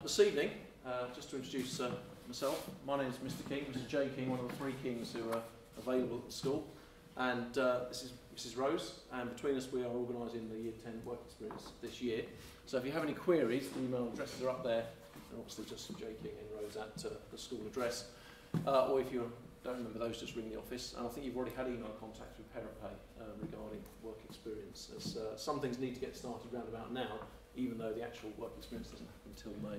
This evening, just to introduce myself, my name is Mr. King, Mr. J. King, one of the three Kings who are available at the school, and this is Mrs. Rose, and between us we are organising the Year 10 work experience this year. So if you have any queries, the email addresses are up there, and obviously just J. King and Rose at the school address, or if you don't remember those, just ring the office. And I think you've already had email contact with Peripay regarding work experience, as some things need to get started round about now, even though the actual work experience doesn't happen until May.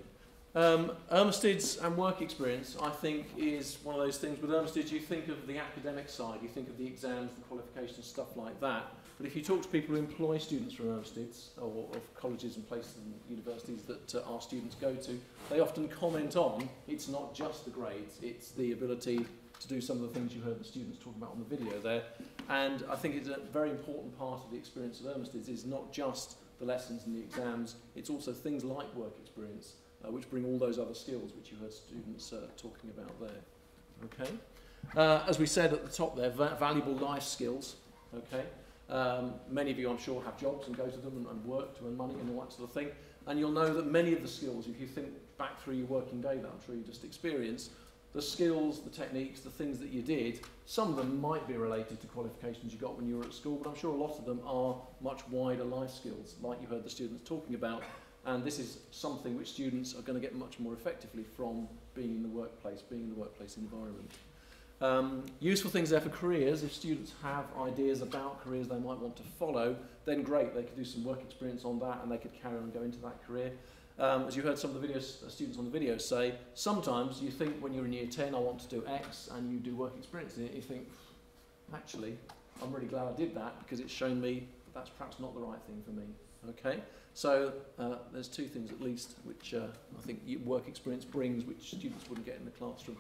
Urmsted's and work experience, I think, is one of those things. With Urmsted, you think of the academic side, you think of the exams, the qualifications, stuff like that. But if you talk to people who employ students from Urmsted's, or of colleges and places and universities that our students go to, they often comment on it's not just the grades, it's the ability to do some of the things you heard the students talking about on the video there. And I think it's a very important part of the experience of Urmsted's is not just the lessons and the exams, it's also things like work experience, which bring all those other skills which you heard students talking about there. Okay. As we said at the top there, valuable life skills. Okay. Many of you, I'm sure, have jobs and go to them and work to earn money and all that sort of thing. And you'll know that many of the skills, if you think back through your working day that I'm sure you just experienced, the skills, the techniques, the things that you did, some of them might be related to qualifications you got when you were at school, but I'm sure a lot of them are much wider life skills, like you heard the students talking about. And this is something which students are going to get much more effectively from being in the workplace, environment. Useful things there for careers. If students have ideas about careers they might want to follow, then great, they could do some work experience on that and they could carry on and go into that career. As you heard some of the students on the video say, sometimes you think when you're in year 10, I want to do X, and you do work experience in it, you think, actually, I'm really glad I did that because it's shown me that's perhaps not the right thing for me. Okay, so there's two things at least which I think work experience brings, which students wouldn't get in the classroom.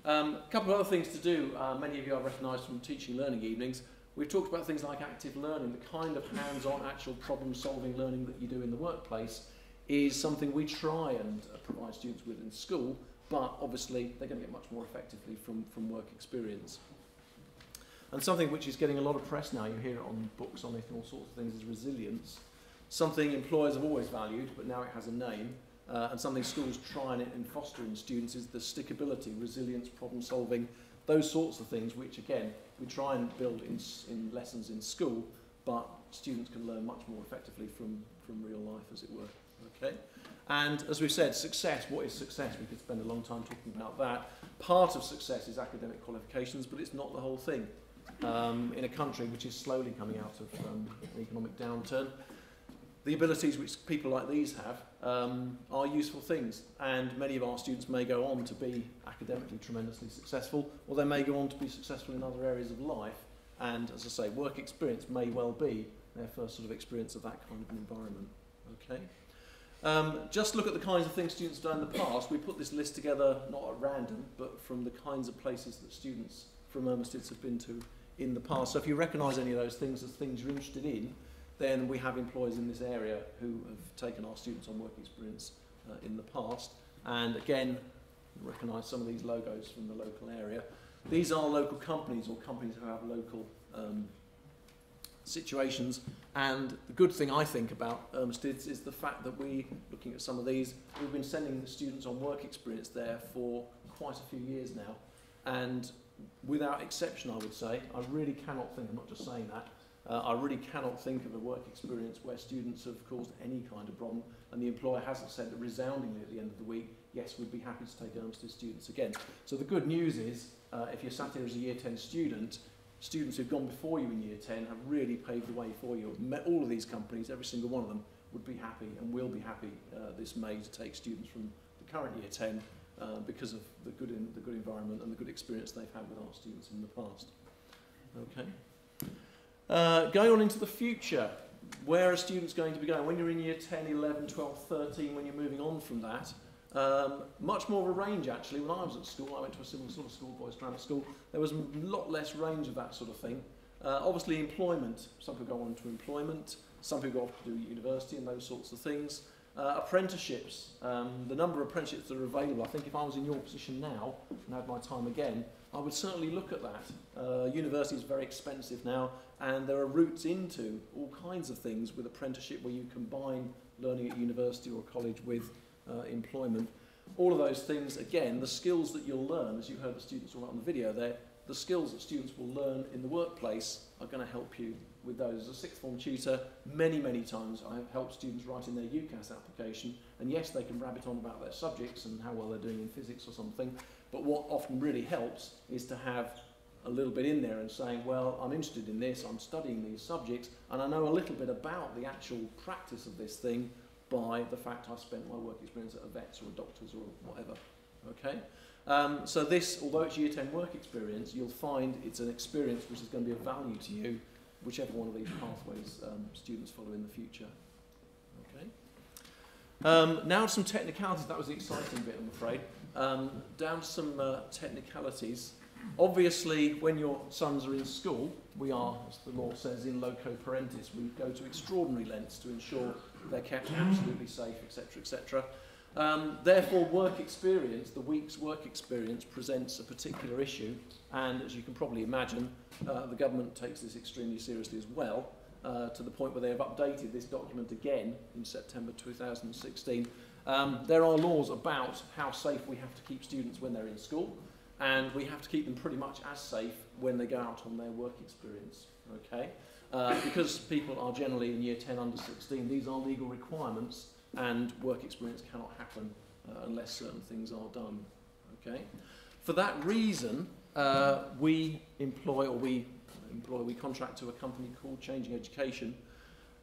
A couple of other things to do. Many of you I've recognised from teaching learning evenings. We've talked about things like active learning, the kind of hands-on actual problem-solving learning that you do in the workplace is something we try and provide students with in school, but obviously they're going to get much more effectively from work experience. And something which is getting a lot of press now, you hear it on books, on it, and all sorts of things, is resilience. Something employers have always valued, but now it has a name, and something schools try and foster in students is the stickability, resilience, problem solving, those sorts of things which, again, we try and build in lessons in school, but students can learn much more effectively from real life, as it were. Okay? And as we've said, success, what is success? We could spend a long time talking about that. Part of success is academic qualifications, but it's not the whole thing. In a country which is slowly coming out of an economic downturn, the abilities which people like these have are useful things, and many of our students may go on to be academically tremendously successful, or they may go on to be successful in other areas of life, and as I say, work experience may well be their first sort of experience of that kind of an environment. Okay. Just look at the kinds of things students have done in the past. We put this list together not at random, but from the kinds of places that students from Urmsted's have been to in the past. So if you recognise any of those things as things you're interested in, then we have employers in this area who have taken our students on work experience in the past. And again, recognise some of these logos from the local area. These are local companies or companies who have local situations, and the good thing I think about Urmsted's is the fact that looking at some of these, we've been sending the students on work experience there for quite a few years now, and without exception I would say, I really cannot think, I'm not just saying that, I really cannot think of a work experience where students have caused any kind of problem and the employer hasn't said that resoundingly at the end of the week, yes, we'd be happy to take Urmsted students again. So the good news is, if you're sat here as a Year 10 student, students who've gone before you in Year 10 have really paved the way for you. All of these companies, every single one of them, would be happy and will be happy this May to take students from the current Year 10 because of the good environment and the good experience they've had with our students in the past. Okay. Going on into the future, where are students going to be going? When you're in Year 10, 11, 12, 13, when you're moving on from that, much more of a range actually. When I was at school, I went to a similar sort of school, boys' grammar school, there was a lot less range of that sort of thing. Obviously employment, some people go on to employment, some people go off to do university and those sorts of things. Apprenticeships, the number of apprenticeships that are available, I think if I was in your position now and had my time again, I would certainly look at that. University is very expensive now, and there are routes into all kinds of things with apprenticeship where you combine learning at university or college with employment. All of those things, again, the skills that you'll learn, as you heard the students all out on the video there, the skills that students will learn in the workplace are going to help you with those. As a sixth form tutor, many times I have helped students write in their UCAS application, and yes, they can rabbit on about their subjects and how well they're doing in physics or something, but what often really helps is to have a little bit in there and saying, well, I'm interested in this, I'm studying these subjects, and I know a little bit about the actual practice of this thing by the fact I spent my work experience at a vet's or a doctor's or whatever. Okay? So this, although it's year 10 work experience, you'll find it's an experience which is going to be of value to you, whichever one of these pathways students follow in the future. Okay. Now some technicalities. That was the exciting bit, I'm afraid. Down to some technicalities. Obviously, when your sons are in school, we are, as the law says, in loco parentis. We go to extraordinary lengths to ensure they're kept absolutely safe, etc., etc. Therefore, work experience, the week's work experience, presents a particular issue, and as you can probably imagine, the government takes this extremely seriously as well, to the point where they have updated this document again in September 2016. There are laws about how safe we have to keep students when they're in school, and we have to keep them pretty much as safe when they go out on their work experience. Okay? Because people are generally in year 10 under 16, these are legal requirements, and work experience cannot happen unless certain things are done. Okay? For that reason, we contract to a company called Changing Education,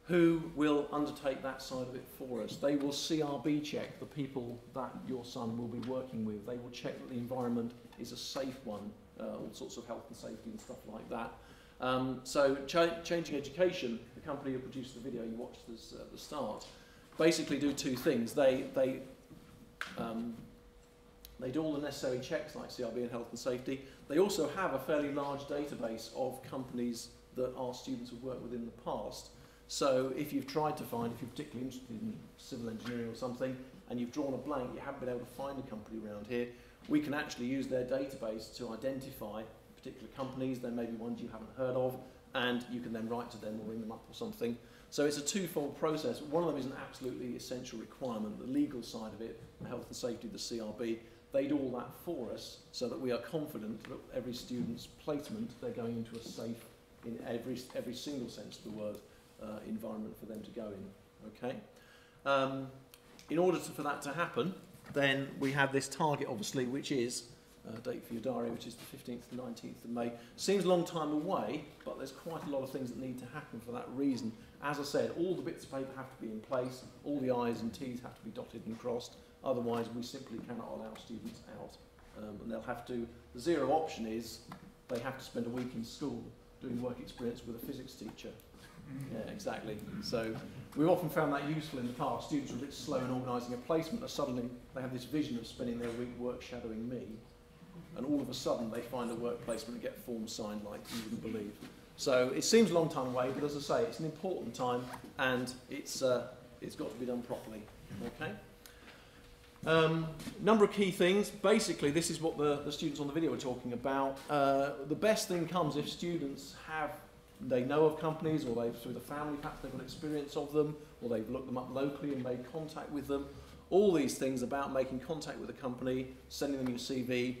who will undertake that side of it for us. They will CRB check the people that your son will be working with. They will check that the environment is a safe one, all sorts of health and safety and stuff like that. So Changing Education, the company who produced the video you watched this, at the start, basically do two things. They do all the necessary checks like CRB and health and safety. They also have a fairly large database of companies that our students have worked with in the past. So if you've tried to find, if you're particularly interested in civil engineering or something, and you've drawn a blank, you haven't been able to find a company around here, we can actually use their database to identify particular companies. There may be ones you haven't heard of, and you can then write to them or ring them up or something. So it's a twofold process. One of them is an absolutely essential requirement, the legal side of it, the health and safety, the CRB. They do all that for us so that we are confident that every student's placement, they're going into a safe, in every single sense of the word, environment for them to go in. Okay? In order for that to happen, then we have this target, obviously, which is date for your diary, which is the 15th and 19th of May. Seems a long time away, but there's quite a lot of things that need to happen for that reason. As I said, all the bits of paper have to be in place, all the I's and T's have to be dotted and crossed, otherwise we simply cannot allow students out. And they'll have to, the zero option is they have to spend a week in school doing work experience with a physics teacher. Yeah, exactly. So we've often found that useful in the past. Students are a bit slow in organising a placement, and suddenly they have this vision of spending their week work shadowing me, and all of a sudden they find a work placement and get forms signed like you wouldn't believe. So it seems a long time away, but as I say, it's an important time, and it's got to be done properly. Okay. Number of key things. Basically, this is what the students on the video were talking about. The best thing comes if students they know of companies, or they've, through the family, perhaps they've got experience of them, or they've looked them up locally and made contact with them. All these things about making contact with a company, sending them your CV,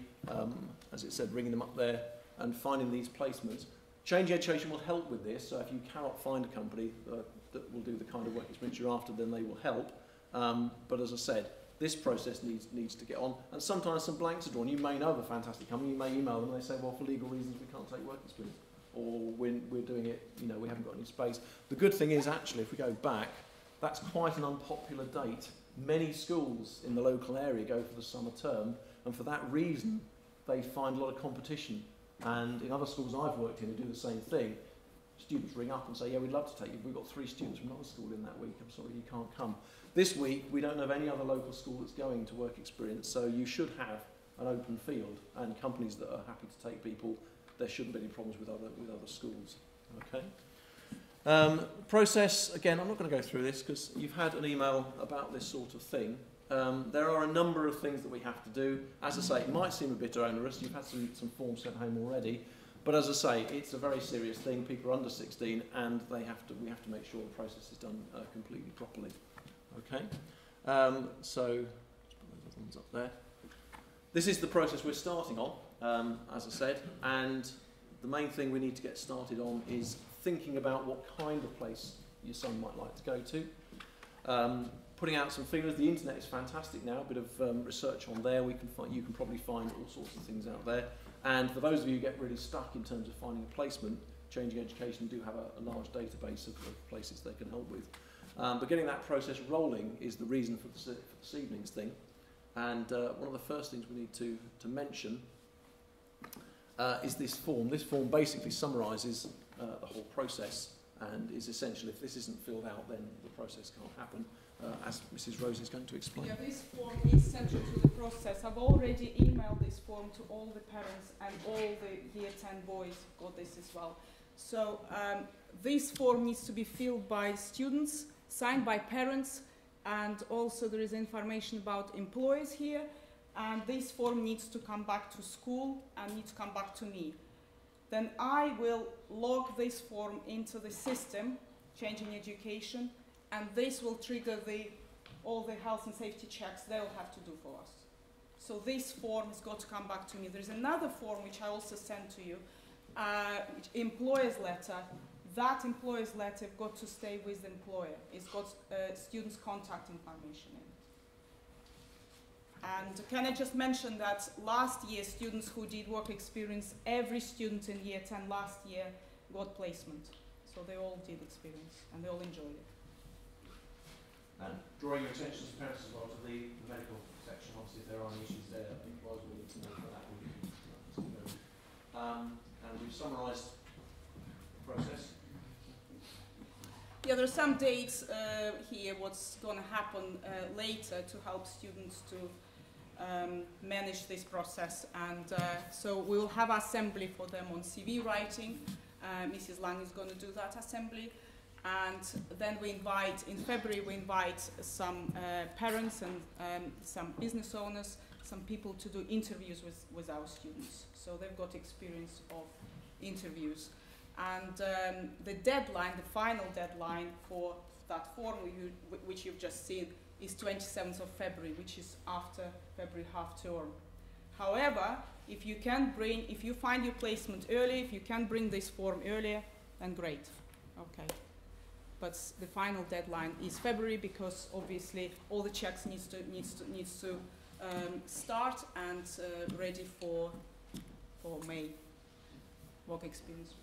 as it said, ringing them up there, and finding these placements. Changing Education will help with this, so if you cannot find a company that will do the kind of work experience you're after, then they will help. But as I said, this process needs to get on, and sometimes some blanks are drawn. You may know of a fantastic company, you may email them and they say, well, for legal reasons we can't take work experience, or when we're doing it, you know, we haven't got any space. The good thing is, actually, if we go back, that's quite an unpopular date. Many schools in the local area go for the summer term, and for that reason they find a lot of competition. And in other schools I've worked in, they do the same thing. Students ring up and say, yeah, we'd love to take you. We've got 3 students from another school in that week. I'm sorry, you can't come. This week, we don't know of any other local school that's going to work experience, so you should have an open field, and companies that are happy to take people, there shouldn't be any problems with other schools. Okay. Process, again, I'm not going to go through this because you've had an email about this sort of thing. There are a number of things that we have to do. As I say, it might seem a bit onerous. You've had some forms sent home already. But as I say, it's a very serious thing. People are under 16, and we have to make sure the process is done completely properly. Okay? So, let's put those other ones up there. This is the process we're starting on, as I said, and the main thing we need to get started on is thinking about what kind of place your son might like to go to. Putting out some feelers. The internet is fantastic now. A bit of research on there. You can probably find all sorts of things out there. And for those of you who get really stuck in terms of finding a placement, Changing Education do have a large database of places they can help with. But getting that process rolling is the reason for this evening's thing. And one of the first things we need to mention is this form. This form basically summarises the whole process and is essential. If this isn't filled out, then the process can't happen, as Mrs. Rose is going to explain. Yeah, this form is central to the process. I've already emailed this form to all the parents, and all the Year 10 boys got this as well. So this form needs to be filled by students, signed by parents, and also there is information about employers here. And this form needs to come back to school and needs to come back to me. Then I will log this form into the system, Changing Education, and this will trigger all the health and safety checks they'll have to do for us. So this form has got to come back to me. There's another form which I also sent to you, employer's letter. That employer's letter has got to stay with the employer. It's got students' contact information in it. And can I just mention that last year, students who did work experience, every student in Year 10 last year got placement. So they all did experience and they all enjoyed it. And drawing your attention as parents as well to the medical section. Obviously, if there are any issues there, employers will need to know for that. And we've summarised the process. Yeah, there are some dates here, what's going to happen later to help students to manage this process. And so we will have assembly for them on CV writing. Mrs. Lang is going to do that assembly. And then we invite, in February, we invite some parents and some business owners, some people to do interviews with our students. So they've got experience of interviews. And the deadline, the final deadline for that form, which you've just seen, is 27th of February, which is after February half term. However, if you find your placement early, if you can bring this form earlier, then great. Okay. But the final deadline is February, because obviously all the checks needs to start and ready for May work experience.